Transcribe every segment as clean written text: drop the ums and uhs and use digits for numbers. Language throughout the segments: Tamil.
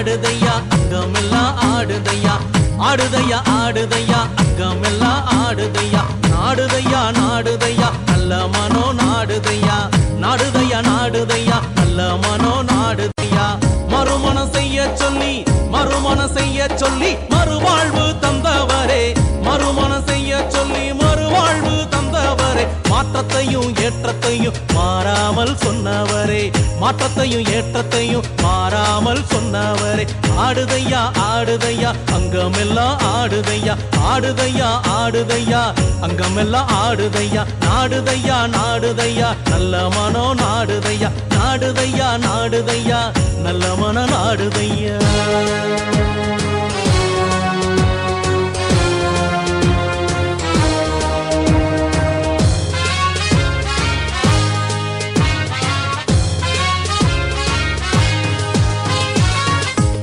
ஆடுதையா அங்கமெல்லாம் ஆடுதையா ஆடுதையா ஆடுதையா அங்கமெல்லாம் ஆடுதையா நாடுதையா நாடுதையா நல்ல மனோ நாடுதையா நாடுதையா நாடுதையா நல்ல மனோ நாடுதையா மறுமணம் செய்ய சொல்லி மறுவாழ்வு தந்தவரே மறுமணம் செய்ய சொல்லி மறுவாழ்வு தந்தவரே மாற்றத்தையும் ஏற்றத்தையும் மாறாமல் சொன்னவரே மாற்றத்தையும் ஏற்றத்தையும் மாறாமல் சொன்னவரே ஆடுதையா ஆடுதையா அங்கமெல்லாம் ஆடுதையா ஆடுதையா ஆடுதையா அங்கமெல்லாம் ஆடுதையா நாடுதையா நாடுதையா நல்ல மனோ நாடுதையா நாடுதையா நாடுதையா நல்ல மன நாடுதையா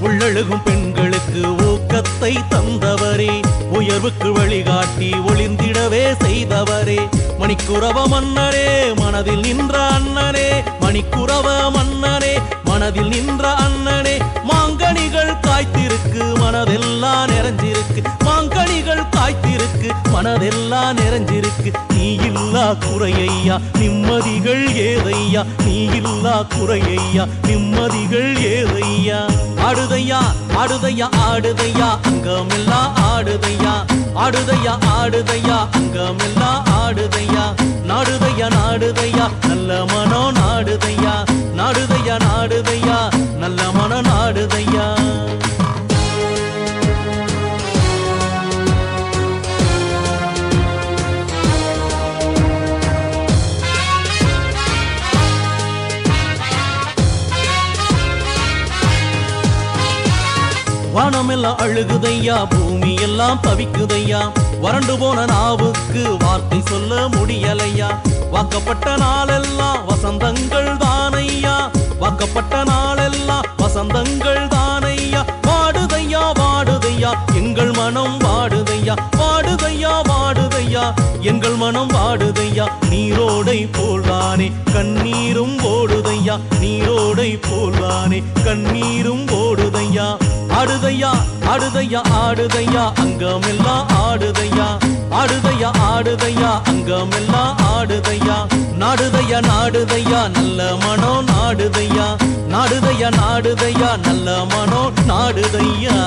உள்ளழுகும் பெண்களுக்கு ஊக்கத்தை தந்தவரே உயர்வுக்கு வழிகாட்டி ஒளிந்திடவே செய்தவரே மணிக்குறவ மன்னரே மனதில் நின்ற அண்ணனே மணிக்குறவ மன்னரே மனதில் நின்ற அண்ணனே மாங்கனிகள் காய்த்திருக்கு மனதெல்லாம் நிறைஞ்சிருக்கு மாங்கனிகள் காய்த்திருக்கு மனதெல்லாம் நிறைஞ்சிருக்கு நீ இல்லா குறையையா நிம்மதிகள் ஏதையா நீ இல்லா குறையையா நிம்மதிகள் ஏதையா ஆடுதையா ஆடுதையா ஆடுதையா அங்கமெல்லாம் ஆடுதையா ஆடுதையா ஆடுதையா அங்கமெல்லாம் ஆடுதையா நாடுதையா நாடுதையா நல்ல மனோ நாடுதையா நாடுதையா நாடுதையா நல்ல மனோ நாடுதையா வானமெல்லாம் அழுகுதையா பூமி எல்லாம் தவிக்குதையா வறண்டு போன நாவுக்கு வார்த்தை சொல்ல முடியலையா வாக்கப்பட்ட நாளெல்லாம் வசந்தங்கள் தானையா வாக்கப்பட்ட நாளெல்லாம் வசந்தங்கள் தானையா வாடுதையா வாடுதையா எங்கள் மனம் வாடுதையா வாடுதையா வாடுதையா எங்கள் மனம் வாடுதையா நீரோடை போல்தானே கண்ணீரும் ஓடுதையா நீரோடை போல்தானே கண்ணீரும் ஓடுதையா ஆடுதையா ஆடுதையா ஆடுதையா அங்கமெல்லாம் ஆடுதையா ஆடுதையா ஆடுதையா அங்கமெல்லாம் ஆடுதையா நாடுதையா நாடுதையா நல்ல மனோ நாடுதையா நாடுதையா நாடுதையா நல்ல மனோ நாடுதையா